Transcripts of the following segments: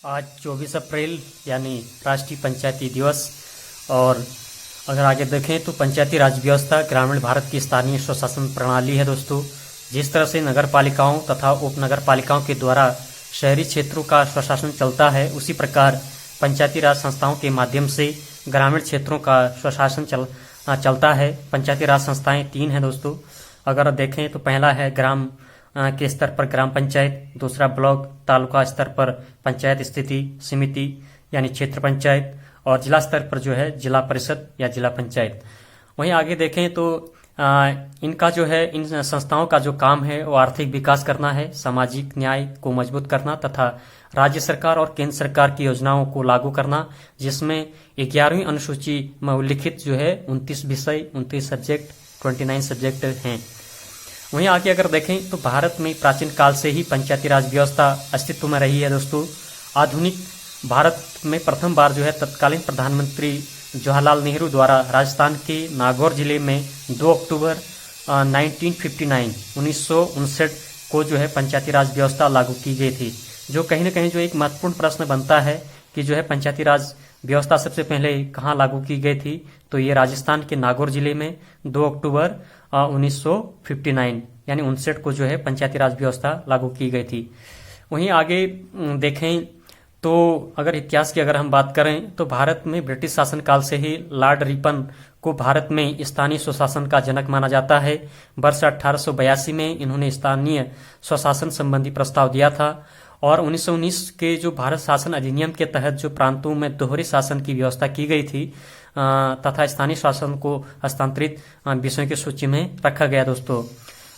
आज 24 अप्रैल यानी राष्ट्रीय पंचायती दिवस। और अगर आगे देखें तो पंचायती राज व्यवस्था ग्रामीण भारत की स्थानीय स्वशासन प्रणाली है दोस्तों। जिस तरह से नगर पालिकाओं तथा उप नगर पालिकाओं के द्वारा शहरी क्षेत्रों का स्वशासन चलता है, उसी प्रकार पंचायती राज संस्थाओं के माध्यम से ग्रामीण क्षेत्रों का स्वशासन चलता है। पंचायती राज संस्थाएं 3 हैं दोस्तों। अगर देखें तो पहला है ग्राम के स्तर पर ग्राम पंचायत, दूसरा ब्लॉक तालुका स्तर पर पंचायत स्थिति समिति यानी क्षेत्र पंचायत, और जिला स्तर पर जो है जिला परिषद या जिला पंचायत। वहीं आगे देखें तो इनका जो है इन संस्थाओं का जो काम है वो आर्थिक विकास करना है, सामाजिक न्याय को मजबूत करना तथा राज्य सरकार और केंद्र सरकार की योजनाओं को लागू करना, जिसमें 11वीं अनुसूची में उल्लिखित जो है 29 विषय 29 सब्जेक्ट 29 सब्जेक्ट हैं। वहीं आगे अगर देखें तो भारत में प्राचीन काल से ही पंचायती राज व्यवस्था अस्तित्व में रही है दोस्तों। आधुनिक भारत में प्रथम बार जो है तत्कालीन प्रधानमंत्री जवाहरलाल नेहरू द्वारा राजस्थान के नागौर जिले में 2 अक्टूबर 1959 को जो है पंचायती राज व्यवस्था लागू की गई थी। जो कहीं न कहीं जो एक महत्वपूर्ण प्रश्न बनता है कि जो है पंचायती राज व्यवस्था सबसे पहले कहाँ लागू की गई थी, तो ये राजस्थान के नागौर जिले में 2 अक्टूबर 1959 यानी 59 को जो है पंचायती राज व्यवस्था लागू की गई थी। वहीं आगे देखें तो अगर इतिहास की अगर हम बात करें तो भारत में ब्रिटिश शासनकाल से ही लॉर्ड रिपन को भारत में स्थानीय स्वशासन का जनक माना जाता है। वर्ष 1882 में इन्होंने स्थानीय स्वशासन संबंधी प्रस्ताव दिया था और 1919 के जो भारत शासन अधिनियम के तहत जो प्रांतों में दोहरे शासन की व्यवस्था की गई थी तथा स्थानीय शासन को हस्तांतरित विषयों की सूची में रखा गया दोस्तों।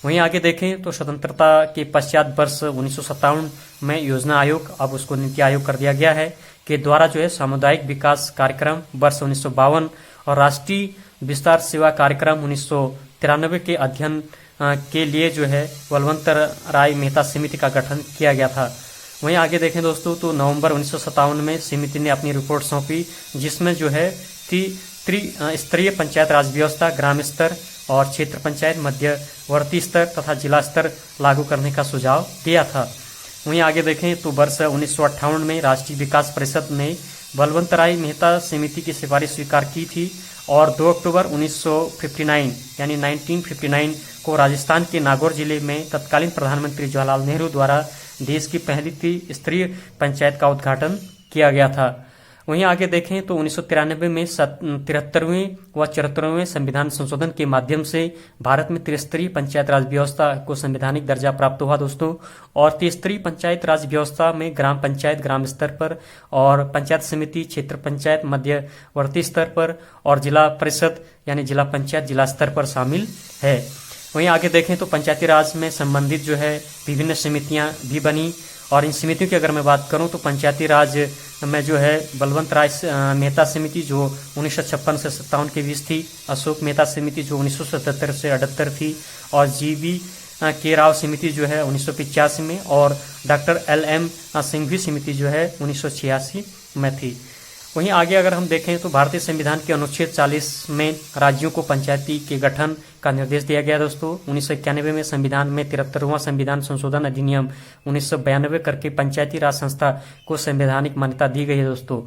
वहीं आगे देखें तो स्वतंत्रता के पश्चात वर्ष 1957 में योजना आयोग, अब उसको नीति आयोग कर दिया गया है, के द्वारा जो है सामुदायिक विकास कार्यक्रम वर्ष 1952 और राष्ट्रीय विस्तार सेवा कार्यक्रम 1993 के अध्ययन के लिए जो है बलवंत राय मेहता समिति का गठन किया गया था। वहीं आगे देखें दोस्तों तो नवंबर 1957 में समिति ने अपनी रिपोर्ट सौंपी, जिसमें जो है त्रिस्तरीय पंचायत राज व्यवस्था ग्राम स्तर और क्षेत्र पंचायत मध्यवर्ती स्तर तथा जिला स्तर लागू करने का सुझाव दिया था। वहीं आगे देखें तो वर्ष 1958 में राष्ट्रीय विकास परिषद ने बलवंत राय मेहता समिति की सिफारिश स्वीकार की थी और 2 अक्टूबर 1959 यानी 1959 को राजस्थान के नागौर जिले में तत्कालीन प्रधानमंत्री जवाहरलाल नेहरू द्वारा देश की पहली त्रिस्तरीय पंचायत का उद्घाटन किया गया था। वहीं आगे देखें तो 1993 में 73वें व 74वें संविधान संशोधन के माध्यम से भारत में त्रिस्तरीय पंचायत राज व्यवस्था को संवैधानिक दर्जा प्राप्त हुआ दोस्तों। और त्रिस्तरीय पंचायत राज व्यवस्था में ग्राम पंचायत ग्राम स्तर पर और पंचायत समिति क्षेत्र पंचायत मध्यवर्ती स्तर पर और जिला परिषद यानी जिला पंचायत जिला स्तर पर शामिल है। वहीं आगे देखें तो पंचायती राज में संबंधित जो है विभिन्न समितियां भी बनी और इन समितियों की अगर मैं बात करूं तो पंचायती राज में जो है बलवंत राय मेहता समिति जो 1956 से 57 के बीच थी, अशोक मेहता समिति जो 1977 से 78 थी और जीवी के राव समिति जो है 1985 में और डॉक्टर LM सिंघवी समिति जो है 1986 में थी। वहीं आगे अगर हम देखें तो भारतीय संविधान के अनुच्छेद 40 में राज्यों को पंचायती के गठन का निर्देश दिया गया दोस्तों। 1991 में संविधान में 73वां संविधान संशोधन अधिनियम 1992 करके पंचायती राज संस्था को संवैधानिक मान्यता दी गई है दोस्तों।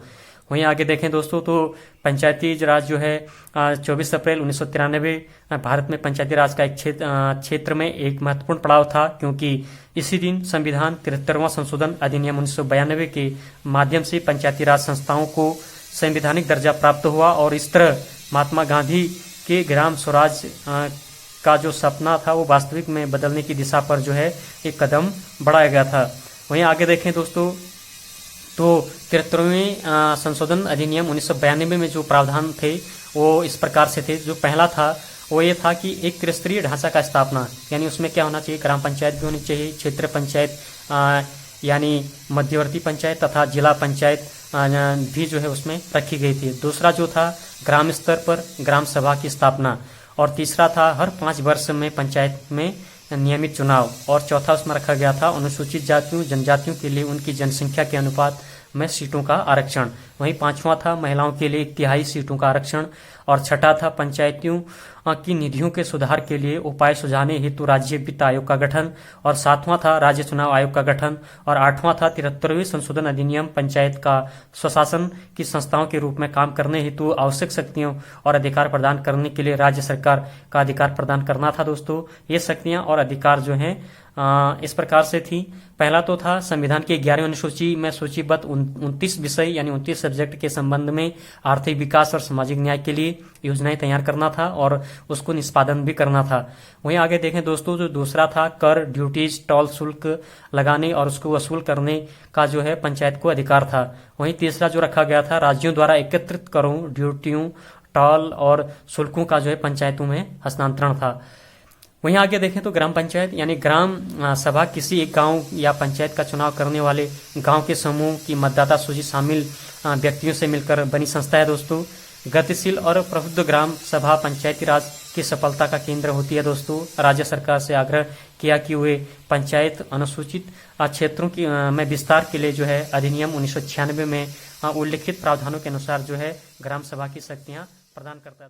वहीं आगे देखें दोस्तों तो पंचायती राज जो है 24 अप्रैल 1993 भारत में पंचायती राज का एक क्षेत्र में एक महत्वपूर्ण पड़ाव था, क्योंकि इसी दिन संविधान 73वां संशोधन अधिनियम 1992 के माध्यम से पंचायती राज संस्थाओं को संवैधानिक दर्जा प्राप्त हुआ और इस तरह महात्मा गांधी के ग्राम स्वराज का जो सपना था वो वास्तविक में बदलने की दिशा पर जो है एक कदम बढ़ाया गया था। वहीं आगे देखें दोस्तों तो 73वें संशोधन अधिनियम 1992 में जो प्रावधान थे वो इस प्रकार से थे। जो पहला था वो ये था कि एक त्रिस्तरीय ढांचा का स्थापना, यानी उसमें क्या होना चाहिए, ग्राम पंचायत भी होनी चाहिए, क्षेत्र पंचायत यानी मध्यवर्ती पंचायत तथा जिला पंचायत भी जो है उसमें रखी गई थी। दूसरा जो था ग्राम स्तर पर ग्राम सभा की स्थापना और तीसरा था हर 5 वर्ष में पंचायत में नियमित चुनाव और चौथा उसमें रखा गया था अनुसूचित जातियों जनजातियों के लिए उनकी जनसंख्या के अनुपात में सीटों का आरक्षण। वहीं 5वां था महिलाओं के लिए 1/3 सीटों का आरक्षण। और 6ठा था पंचायतियों की निधियों के सुधार के लिए उपाय सुझाने हेतु राज्य वित्त आयोग का गठन। और 7वां था राज्य चुनाव आयोग का गठन। और 8वां था 73वें संशोधन अधिनियम पंचायत का स्वशासन की संस्थाओं के रूप में काम करने हेतु आवश्यक शक्तियों और अधिकार प्रदान करने के लिए राज्य सरकार का अधिकार प्रदान करना था। दोस्तों, ये शक्तियां और अधिकार जो हैं इस प्रकार से थी। पहला तो था संविधान की 11वीं अनुसूची में सूचीबद्ध 29 विषय यानी 29 सब्जेक्ट के संबंध में आर्थिक विकास और सामाजिक न्याय के लिए योजनाएं तैयार करना था और उसको निष्पादन भी करना था। वहीं आगे देखें दोस्तों, जो दूसरा था कर, ड्यूटीज, टोल शुल्क लगाने और उसको वसूल करने का जो है पंचायत को अधिकार था। वहीं तीसरा जो रखा गया था राज्यों द्वारा एकत्रित करों, ड्यूटियों, टोल और शुल्कों का जो है पंचायतों में हस्तांतरण था। वहीं आगे देखें तो ग्राम पंचायत यानी ग्राम सभा किसी एक गांव या पंचायत का चुनाव करने वाले गांव के समूह की मतदाता सूची शामिल व्यक्तियों से मिलकर बनी संस्था है। दोस्तों, गतिशील और प्रबुद्ध ग्राम सभा पंचायती राज की सफलता का केंद्र होती है। दोस्तों, राज्य सरकार से आग्रह किया कि वे पंचायत अनुसूचित क्षेत्रों की में विस्तार के लिए जो है अधिनियम 1996 में उल्लिखित प्रावधानों के अनुसार जो है ग्राम सभा की शक्तियां प्रदान करता है।